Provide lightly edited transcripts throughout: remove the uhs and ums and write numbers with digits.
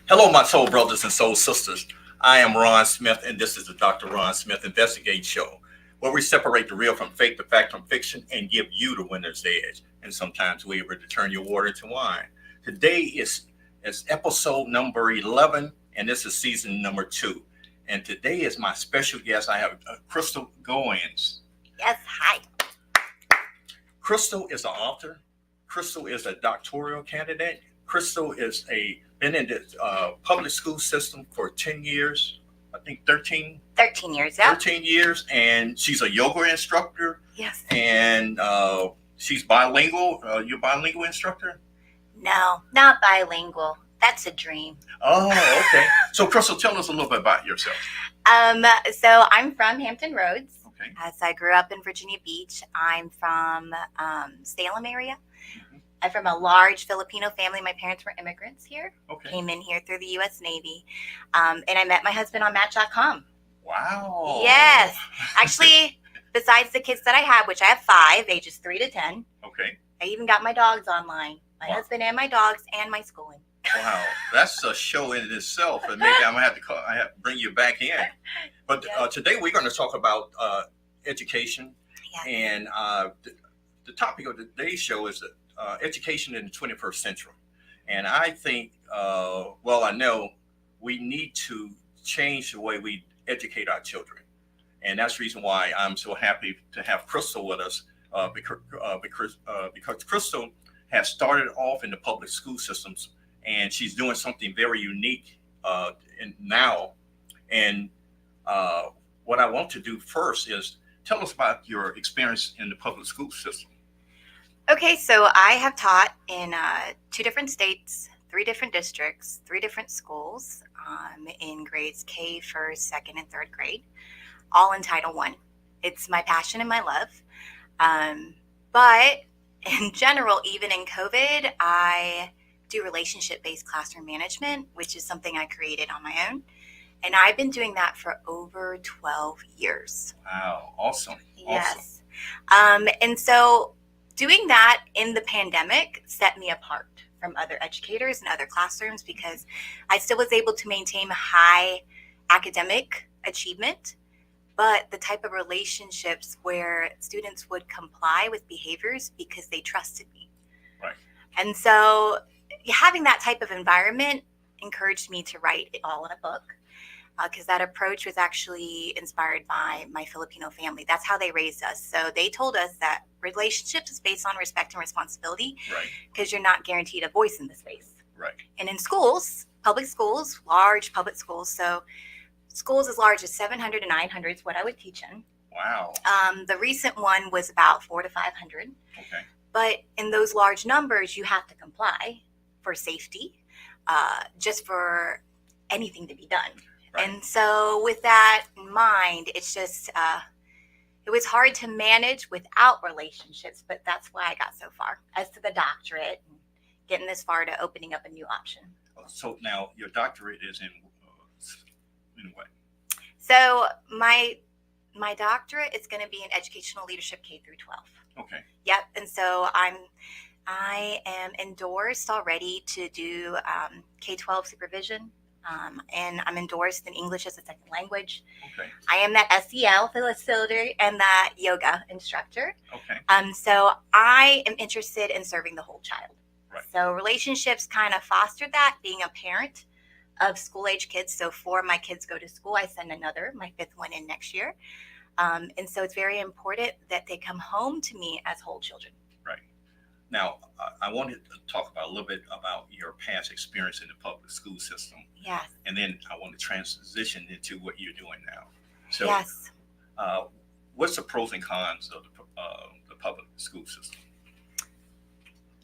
Hello, my soul brothers and soul sisters. I am Ron Smith, and this is the Dr. Ron Smith Investigate Show, where we separate the real from fake, the fact from fiction, and give you the winner's edge. And sometimes we able to turn your water into wine. Today is episode number 11, and this is season number 2. And today is my special guest. I have Crystal Goins. Yes, hi. Crystal is an author. Crystal is a doctoral candidate. Crystal is been in the public school system for 10 years, I think 13. 13 years, yeah. 13 years, and she's a yoga instructor. Yes. And she's bilingual. You're a bilingual instructor? No, not bilingual. That's a dream. Oh, okay. So, Crystal, tell us a little bit about yourself. So I'm from Hampton Roads. Okay. So I grew up in Virginia Beach. I'm from Salem area. Mm-hmm. I'm from a large Filipino family. My parents were immigrants here. Okay. Came in here through the U.S. Navy. And I met my husband on Match.com. Wow. Yes. Actually, besides the kids that I have, which I have 5, ages 3 to 10. Okay. I even got my dogs online. My Wow. husband and my dogs and my schooling. Wow, that's a show in itself, and maybe I'm gonna have to bring you back in. But Yes. today we're going to talk about education, Yes. and the topic of today's show is education in the 21st century. And I think, I know we need to change the way we educate our children, and that's the reason why I'm so happy to have Crystal with us, because Crystal has started off in the public school systems. And she's doing something very unique now. And what I want to do first is tell us about your experience in the public school system. Okay, so I have taught in 2 different states, 3 different districts, 3 different schools in grades K, 1st, 2nd, and 3rd grade, all in Title I. It's my passion and my love. But in general, even in COVID, I do relationship-based classroom management, which is something I created on my own. And I've been doing that for over 12 years. Wow, awesome. Yes. And so doing that in the pandemic set me apart from other educators and other classrooms because I still was able to maintain high academic achievement, but the type of relationships where students would comply with behaviors because they trusted me. Right. And so having that type of environment encouraged me to write it all in a book because that approach was actually inspired by my Filipino family. That's how they raised us. So they told us that relationships is based on respect and responsibility because you're not guaranteed a voice in the space. Right. And in schools, public schools, large public schools, so schools as large as 700 to 900 is what I would teach in. Wow. The recent one was about 400 to 500. Okay. But in those large numbers, you have to comply for safety, just for anything to be done. Right. And so with that in mind, it's just, it was hard to manage without relationships, but that's why I got so far as to the doctorate and getting this far to opening up a new option. So now your doctorate is in what? So my doctorate is going to be in educational leadership K through 12. Okay. Yep. And so I am endorsed already to do K-12 supervision, and I'm endorsed in English as a second language. Okay. I am that SEL facilitator and that yoga instructor. Okay. So I am interested in serving the whole child. Right. So relationships kind of fostered that, being a parent of school-age kids. So 4 of my kids go to school. I send another, my 5th one in next year. And so it's very important that they come home to me as whole children. Right. Now, I wanted to talk about a little bit about your past experience in the public school system. Yes. And then I want to transition into what you're doing now. So, Yes. What's the pros and cons of the public school system?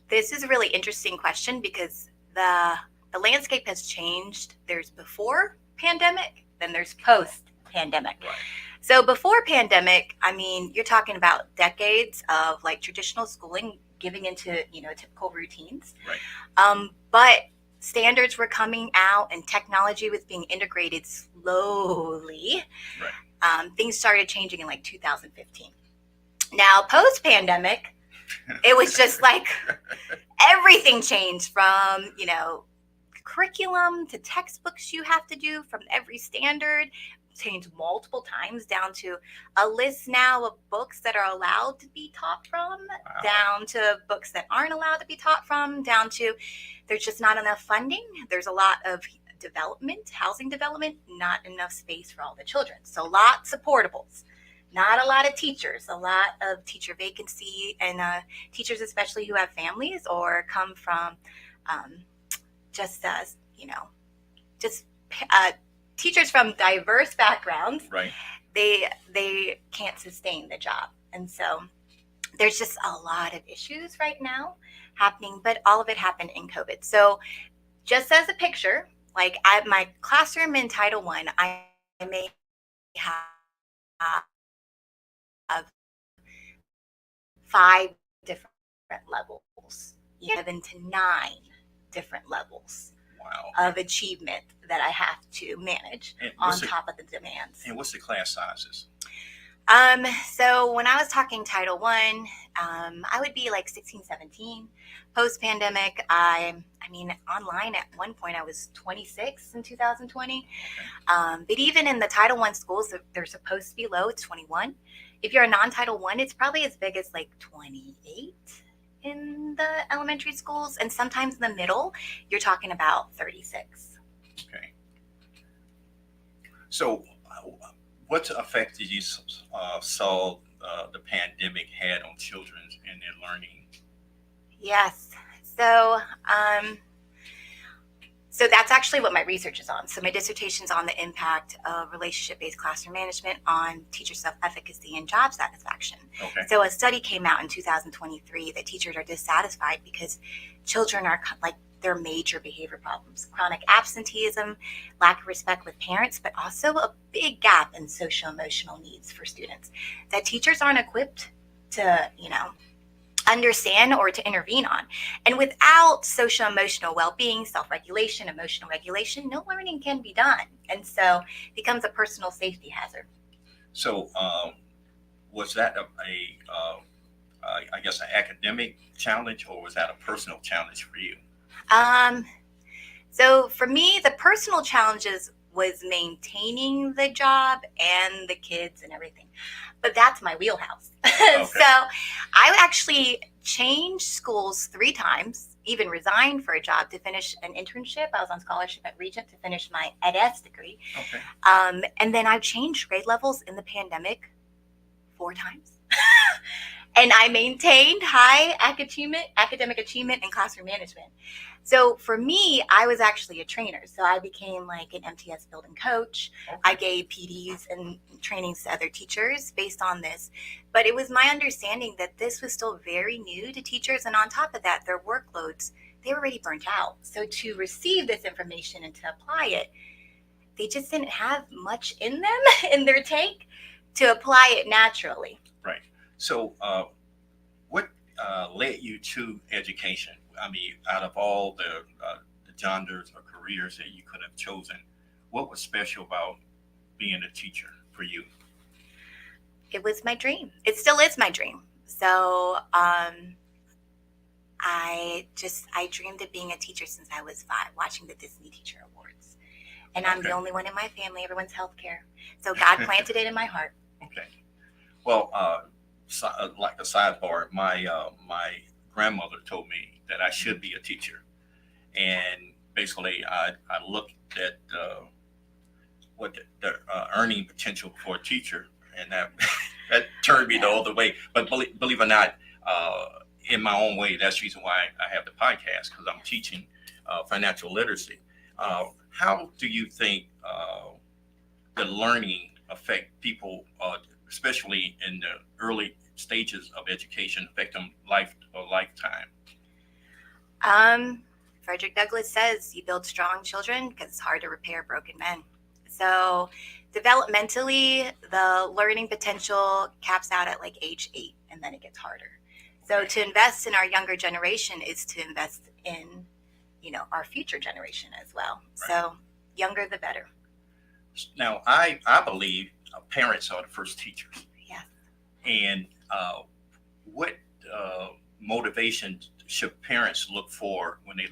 This is a really interesting question because the landscape has changed. There's before pandemic, then there's post pandemic. Right. So before pandemic, I mean, you're talking about decades of like traditional schooling, giving into, typical routines. Right. But standards were coming out and technology was being integrated slowly. Right. Things started changing in like 2015. Now, post pandemic, it was just like everything changed from, curriculum to textbooks you have to do from every standard, changed multiple times, down to a list now of books that are allowed to be taught from, Wow. down to books that aren't allowed to be taught from, down to there's just not enough funding. There's a lot of development, housing development, not enough space for all the children. So lots of portables, not a lot of teachers, a lot of teacher vacancy, and teachers especially who have families or come from just teachers from diverse backgrounds. Right. They can't sustain the job, and so there's just a lot of issues right now happening, but all of it happened in COVID. So just as a picture, like my classroom in Title I may have 5 different levels, 7 to 9 different levels Wow. of achievement that I have to manage And on what's the, top of the demands. and what's the class sizes? So when I was talking Title I would be like 16, 17. Post-pandemic, I mean, online at one point I was 26 in 2020. But even in the Title I schools, they're supposed to be low, it's 21. If you're a non-Title I, it's probably as big as like 28 in the elementary schools. And sometimes in the middle, you're talking about 36. Okay. So, what effect did you saw the pandemic had on children and their learning? Yes. So that's actually what my research is on. So my dissertation is on the impact of relationship-based classroom management on teacher self-efficacy and job satisfaction. Okay. So a study came out in 2023 that teachers are dissatisfied because children are like their major behavior problems, chronic absenteeism, lack of respect with parents, but also a big gap in social emotional needs for students that teachers aren't equipped to, understand or to intervene on. And without social emotional well-being, self-regulation, emotional regulation, no learning can be done. And so it becomes a personal safety hazard. So, was that I guess, an academic challenge, or was that a personal challenge for you? So for me, the personal challenges was maintaining the job and the kids and everything. But that's my wheelhouse. Okay. So I actually changed schools 3 times, even resigned for a job to finish an internship. I was on scholarship at Regent to finish my ed.s degree. Okay. And then I've changed grade levels in the pandemic 4 times. And I maintained high academic achievement and classroom management. So for me, I was actually a trainer. So I became like an MTS building coach. Okay. I gave PDs and trainings to other teachers based on this. But it was my understanding that this was still very new to teachers. And on top of that, their workloads, they were already burnt out. So to receive this information and to apply it, they just didn't have much in them, in their tank, to apply it naturally. Right. So, what led you to education? I mean, out of all the genres or careers that you could have chosen, what was special about being a teacher for you? It was my dream. It still is my dream. So I dreamed of being a teacher since I was 5, watching the Disney Teacher Awards. And I'm the Okay. only one in my family. Everyone's healthcare. So God planted it in my heart. Okay. Well, like a sidebar, my grandmother told me that I should be a teacher, and basically, I looked at what the earning potential for a teacher, and that that turned me the other way. But believe it or not, in my own way, that's the reason why I have the podcast, because I'm teaching financial literacy. How do you think the learning affect people, especially in the early stages of education, affect them lifetime? Frederick Douglass says you build strong children because it's hard to repair broken men. So developmentally, the learning potential caps out at like age 8, and then it gets harder. So Okay. to invest in our younger generation is to invest in, our future generation as well. Right. So younger the better. Now, I believe parents are the first teachers. Yes. And what motivation should parents look for when they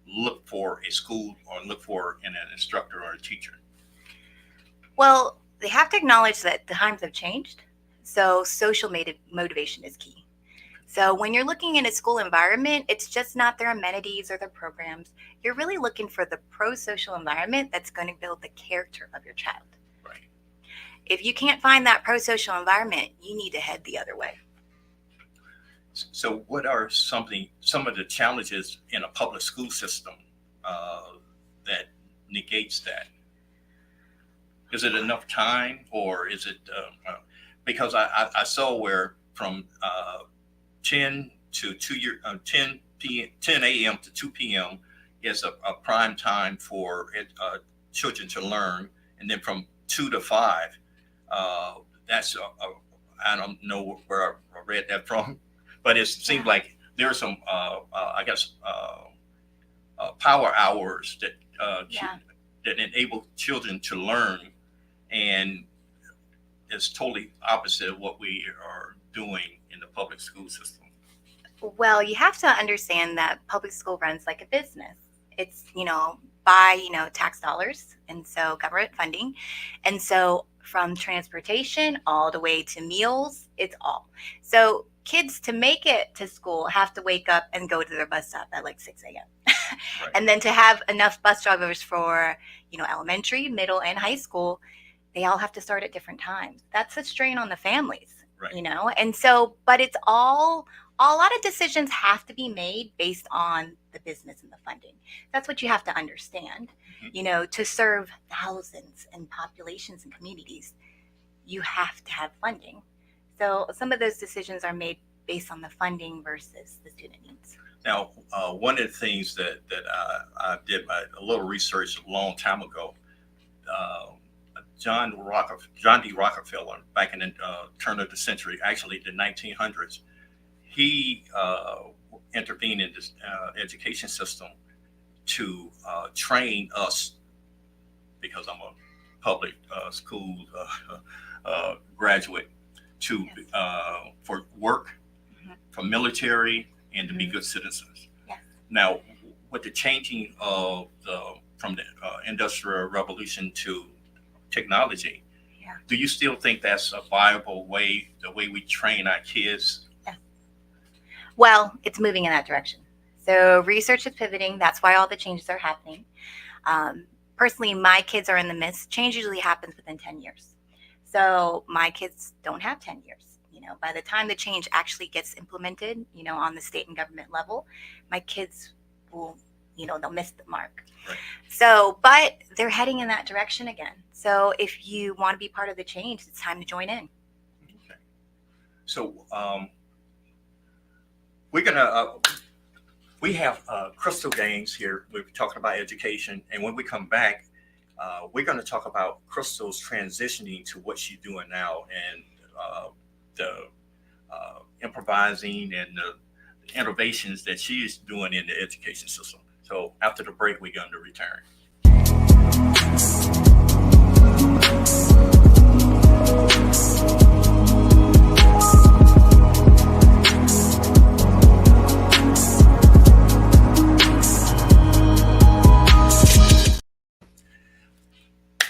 look for a school or look for in an instructor or a teacher? Well, they have to acknowledge that the times have changed. So social motivation is key. So when you're looking in a school environment, it's just not their amenities or their programs. You're really looking for the pro-social environment that's going to build the character of your child. Right. If you can't find that pro-social environment, you need to head the other way. So, what are some of the challenges in a public school system that negates that? Is it enough time, or is it because I saw where from 10 to 10 p 10 a.m. to 2 p.m. is a prime time for children to learn, and then from 2 to 5, that's I don't know where I read that from, but it seems like there's some I guess power hours that that enable children to learn, and it's totally opposite of what we are doing in the public school system. Well, you have to understand that public school runs like a business. It's, by, tax dollars, and so government funding. And so from transportation all the way to meals, it's all. So kids to make it to school have to wake up and go to their bus stop at like 6 a.m. Right. And then to have enough bus drivers for, elementary, middle, and high school, they all have to start at different times. That's a strain on the families, Right. And so, but it's all a lot of decisions have to be made based on the business and the funding. That's what you have to understand. To serve thousands and populations and communities, you have to have funding. So some of those decisions are made based on the funding versus the student needs. Now, one of the things that I did a little research a long time ago, John D. Rockefeller, back in the turn of the century, actually the 1900s, he intervened in this education system to train us, because I'm a public school graduate, to for work, for military, and to be good citizens. Yes. Now, with the changing of from the Industrial Revolution to technology, do you still think that's a viable way, the way we train our kids? Yeah. Well, it's moving in that direction. So research is pivoting. That's why all the changes are happening. Personally, my kids are in the midst. Change usually happens within 10 years. So my kids don't have 10 years. By the time the change actually gets implemented, on the state and government level, my kids will, they'll miss the mark. Right. So, but they're heading in that direction again. So if you want to be part of the change, it's time to join in. Okay. So we're gonna we have Crystal Gaines here. We're talking about education, and when we come back, we're going to talk about Crystal's transitioning to what she's doing now, and the improvising and the innovations that she is doing in the education system. So after the break, we're going to return.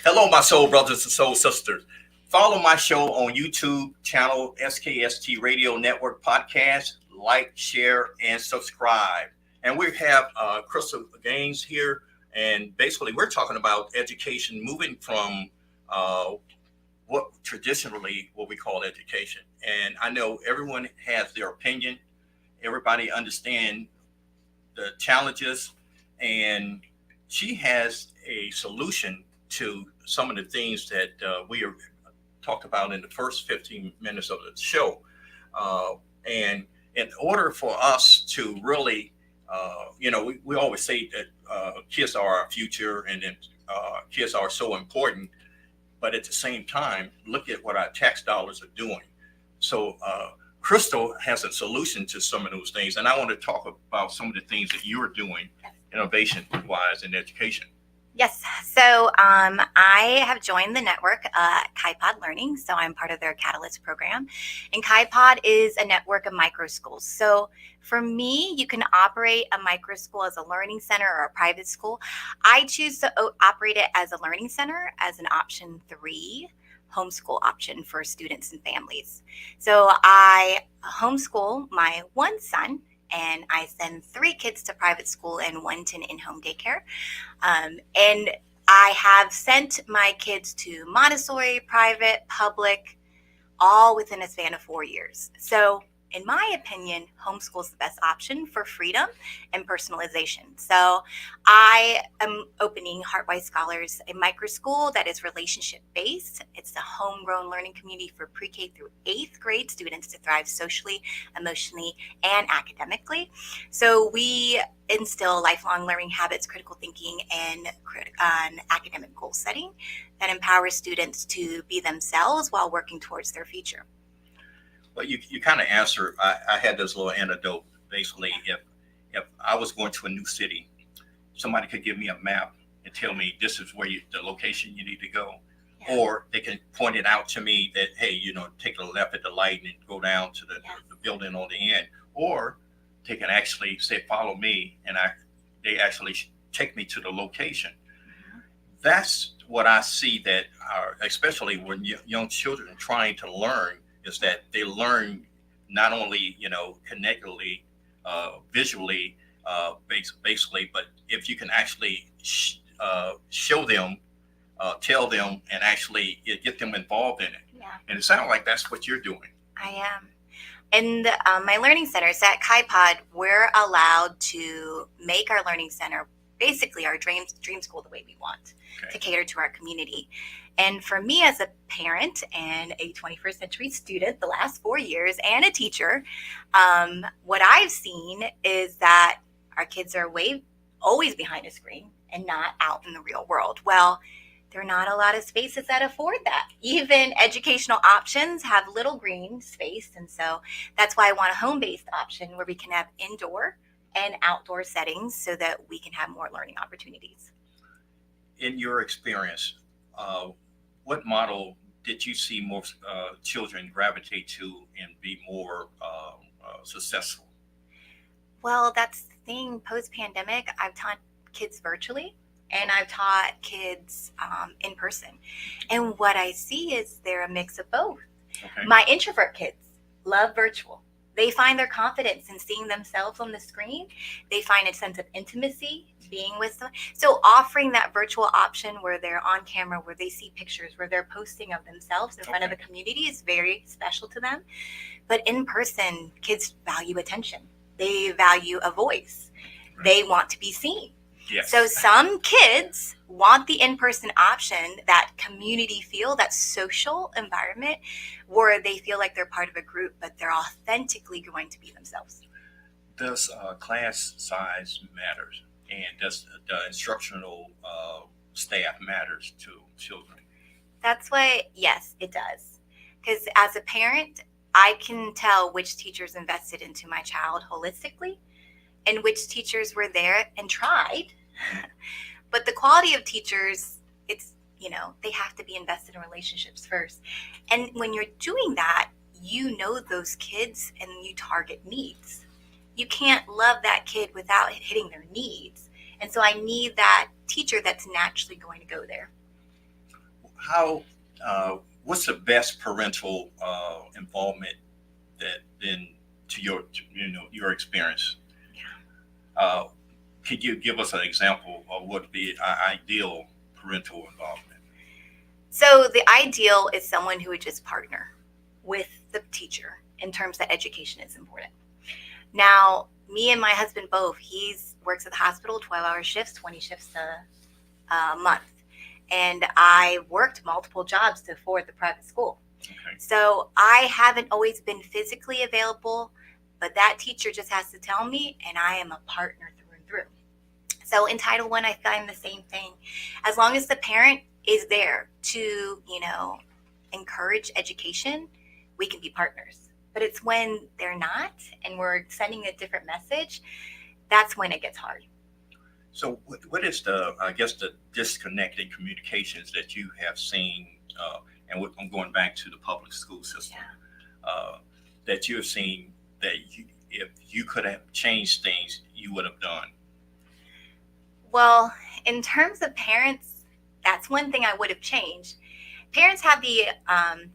Hello, my soul brothers and soul sisters. Follow my show on YouTube channel, SKST Radio Network Podcast. Like, share, and subscribe. And we have Crystal Gaines here. And basically, we're talking about education moving from what traditionally what we call education. And I know everyone has their opinion. Everybody understands the challenges. And she has a solution to some of the things that we have talked about in the first 15 minutes of the show. And in order for us to really, we always say that kids are our future, and then kids are so important. But at the same time, look at what our tax dollars are doing. So Crystal has a solution to some of those things. And I want to talk about some of the things that you're doing innovation-wise in education. Yes. So I have joined the network, KaiPod Learning. So I'm part of their Catalyst program. And KaiPod is a network of micro schools. So for me, you can operate a micro school as a learning center or a private school. I choose to operate it as a learning center as an option 3 homeschool option for students and families. So I homeschool my one son and I send 3 kids to private school and 1 to in-home daycare. And I have sent my kids to Montessori, private, public, all within a span of 4 years. So, in my opinion, homeschool is the best option for freedom and personalization. So, I am opening Heartwise Scholars, a micro school that is relationship based. It's a homegrown learning community for pre K through 8th grade students to thrive socially, emotionally, and academically. So, we instill lifelong learning habits, critical thinking, and academic goal setting that empowers students to be themselves while working towards their future. Well, you kind of answered. I had this little anecdote. Basically, if I was going to a new city, somebody could give me a map and tell me this is where the location you need to go, Yeah. or they can point it out to me that, hey, take a left at the light and go down to Yeah. the building on the end, or they can actually say follow me, and they actually take me to the location. That's what I see that are, especially when young children are trying to learn, is that they learn not only connectedly, visually, basically, but if you can actually show them, tell them, and actually get them involved in it. Yeah, And it sounds like that's what you're doing. I am. In my learning centers at KaiPod, we're allowed to make our learning center basically our dream school the way we want to cater to our community. And for me as a parent and a 21st century student, the last 4 years, and a teacher, what I've seen is that our kids are always behind a screen and not out in the real world. Well, there are not a lot of spaces that afford that. Even educational options have little green space. And so that's why I want a home-based option where we can have indoor and outdoor settings so that we can have more learning opportunities. In your experience, what model did you see most children gravitate to and be more successful? Well, that's the thing. Post-pandemic, I've taught kids virtually and I've taught kids in person. And what I see is they're a mix of both. Okay. My introvert kids love virtual. They find their confidence in seeing themselves on the screen. They find a sense of intimacy being with them. So offering that virtual option where they're on camera, where they see pictures, where they're posting of themselves in front of a community is very special to them. But in person, kids value attention. They value a voice. Right. They want to be seen. Yes. So some kids want the in-person option, that community feel, that social environment where they feel like they're part of a group, but they're authentically going to be themselves. Does class size matters, and does the instructional staff matters to children? That's what, yes, it does. Because as a parent, I can tell which teachers invested into my child holistically and which teachers were there and tried. But the quality of teachers, they have to be invested in relationships first. And when you're doing that, you know those kids and you target needs. You can't love that kid without hitting their needs. And so I need that teacher that's naturally going to go there. How? What's the best parental involvement that been to your experience? Yeah. Could you give us an example of what would be ideal parental involvement? So the ideal is someone who would just partner with the teacher in terms that education is important. Now, me and my husband both, he works at the hospital, 12-hour shifts, 20 shifts a month. And I worked multiple jobs to afford the private school. Okay. So I haven't always been physically available, but that teacher just has to tell me, and I am a partner through and through. So in Title I, I find the same thing. As long as the parent is there to, encourage education, we can be partners. But it's when they're not and we're sending a different message, that's when it gets hard. So what is the, I guess, the disconnect in communications that you have seen, I'm going back to the public school system, that you have seen that if you could have changed things, you would have done? Well, in terms of parents, that's one thing I would have changed. Parents have the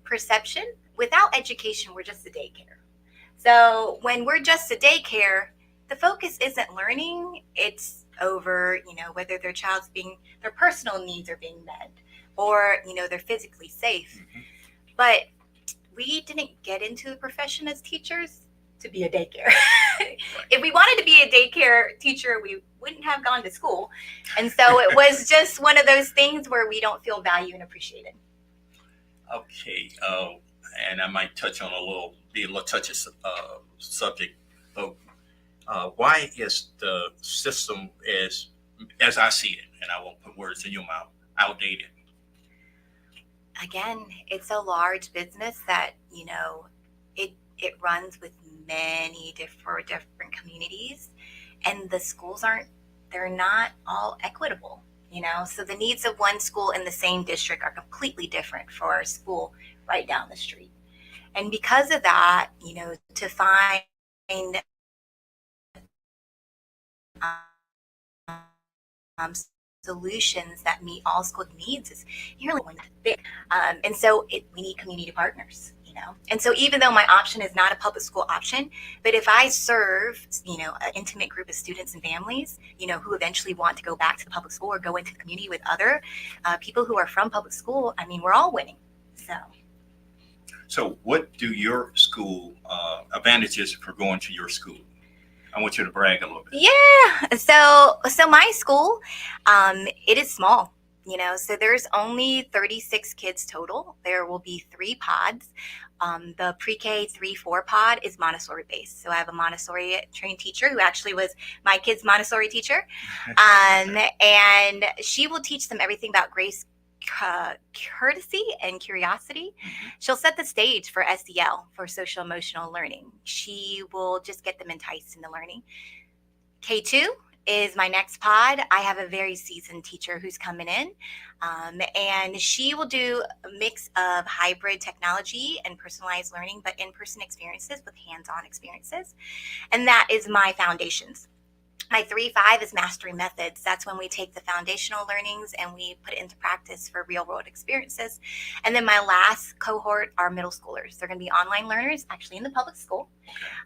perception without education, we're just a daycare. So when we're just a daycare, the focus isn't learning, it's over, whether their personal needs are being met or, they're physically safe. Mm-hmm. But we didn't get into the profession as teachers to be a daycare. If we wanted to be a daycare teacher, we wouldn't have gone to school. And so it was just one of those things where we don't feel valued and appreciated. Okay, and I might touch on be a little touchy subject, but why is the system, as I see it, and I won't put words in your mouth, outdated? Again, it's a large business that it runs with many different communities, and the schools they're not all equitable. So the needs of one school in the same district are completely different for a school right down the street. And because of that, to find solutions that meet all school needs is really big. And so we need community partners. And so even though my option is not a public school option, but if I serve, an intimate group of students and families, who eventually want to go back to the public school or go into the community with other people who are from public school, we're all winning. So what do your school advantages for going to your school? I want you to brag a little bit. Yeah. So my school, it is small. So there's only 36 kids total. There will be 3 pods. The pre-K 3-4 pod is Montessori based. So I have a Montessori trained teacher who actually was my kid's Montessori teacher. And she will teach them everything about grace, courtesy, and curiosity. She'll set the stage for SEL, for social emotional learning. She will just get them enticed into learning. K2 is my next pod. I have a very seasoned teacher who's coming in, and she will do a mix of hybrid technology and personalized learning, but in-person experiences with hands-on experiences. And that is my foundations. My 3-5 is mastery methods. That's when we take the foundational learnings and we put it into practice for real world experiences. And then my last cohort are middle schoolers. They're going to be online learners, actually in the public school.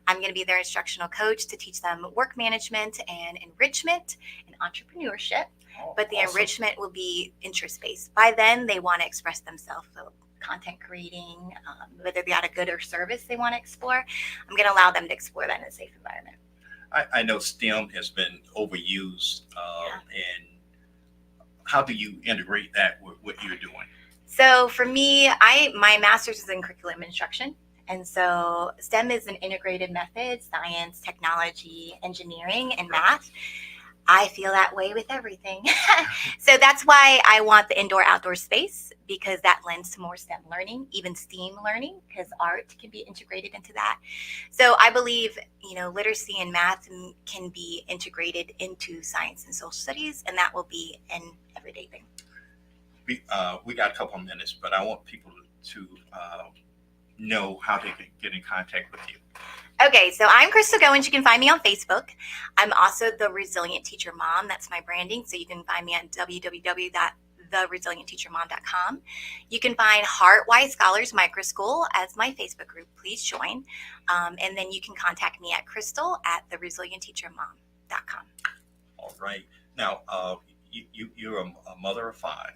I'm going to be their instructional coach to teach them work management and enrichment and entrepreneurship. But the enrichment will be interest-based. By then, they want to express themselves. So content creating, whether they got a good or service they want to explore, I'm going to allow them to explore that in a safe environment. I know STEM has been overused, and how do you integrate that with what you're doing? So for me, my master's is in curriculum instruction. And so STEM is an integrated method: science, technology, engineering, and math. I feel that way with everything. So that's why I want the indoor-outdoor space, because that lends to more STEM learning, even STEAM learning, because art can be integrated into that. So I believe, literacy and math can be integrated into science and social studies, and that will be an everyday thing. We got a couple of minutes, but I want people to know how they can get in contact with you. Okay, so I'm Crystal Goins. You can find me on Facebook. I'm also the Resilient Teacher Mom. That's my branding. So you can find me on www.theresilientteachermom.com. You can find Heartwise Scholars Micro School as my Facebook group. Please join. And then you can contact me at crystal@theresilientteachermom.com. All right. Now, you're a mother of 5.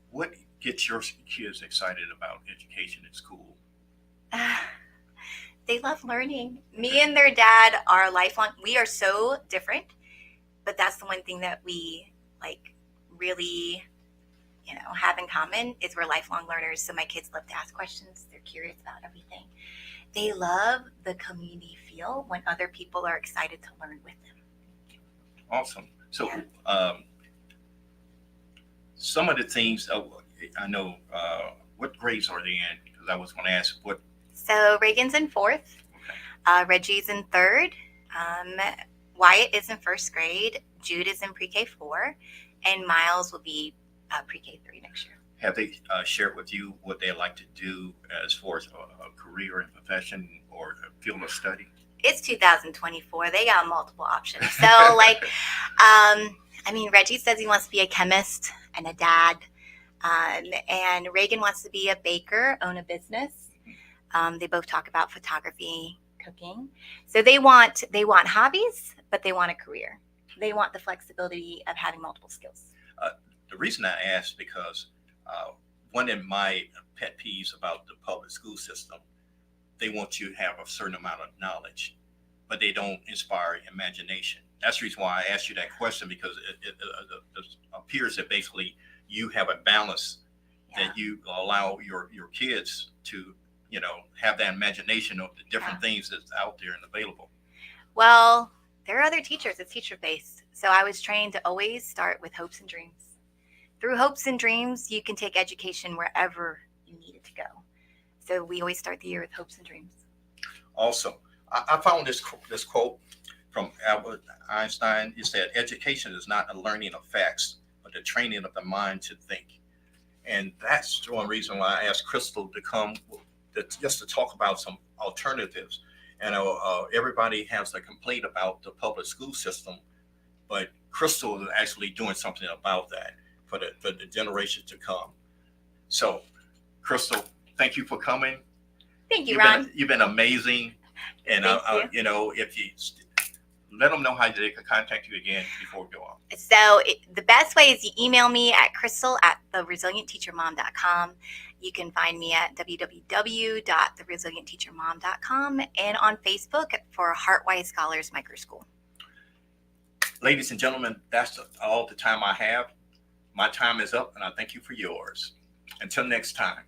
What gets your kids excited about education at school? They love learning. Me and their dad are lifelong. We are so different, but that's the one thing that we really, have in common is we're lifelong learners. So my kids love to ask questions. They're curious about everything. They love the community feel when other people are excited to learn with them. Awesome. So some of the things I know, what grades are they in? Because I was going to ask what. So Reagan's in 4th, Reggie's in 3rd, Wyatt is in first grade, Jude is in pre-K 4, and Miles will be pre-K 3 next year. Have they shared with you what they like to do as far as a career and profession or a field of study? It's 2024. They got multiple options. So, like, Reggie says he wants to be a chemist and a dad. And Reagan wants to be a baker, own a business. They both talk about photography, cooking. So they want hobbies, but they want a career. They want the flexibility of having multiple skills. The reason I asked because one of my pet peeves about the public school system, they want you to have a certain amount of knowledge, but they don't inspire imagination. That's the reason why I asked you that question, because it appears that basically you have a balance that you allow your kids to, have that imagination of the different things that's out there and available. Well, there are other teachers. It's teacher-based. So I was trained to always start with hopes and dreams. Through hopes and dreams, you can take education wherever you need it to go. So we always start the year with hopes and dreams. Also, I found this quote from Albert Einstein. He said, "Education is not a learning of facts, but the training of the mind to think." And that's one reason why I asked Crystal to come just to talk about some alternatives. And everybody has a complaint about the public school system, but Crystal is actually doing something about that for the generations to come. So, Crystal, thank you for coming. Thank you, Ron. You've been amazing. And if you let them know how they can contact you again before we go on. So the best way is you email me at crystal@theresilientteachermom.com. You can find me at www.theresilientteachermom.com and on Facebook for Heartwise Scholars Microschool. Ladies and gentlemen, that's all the time I have. My time is up, and I thank you for yours. Until next time.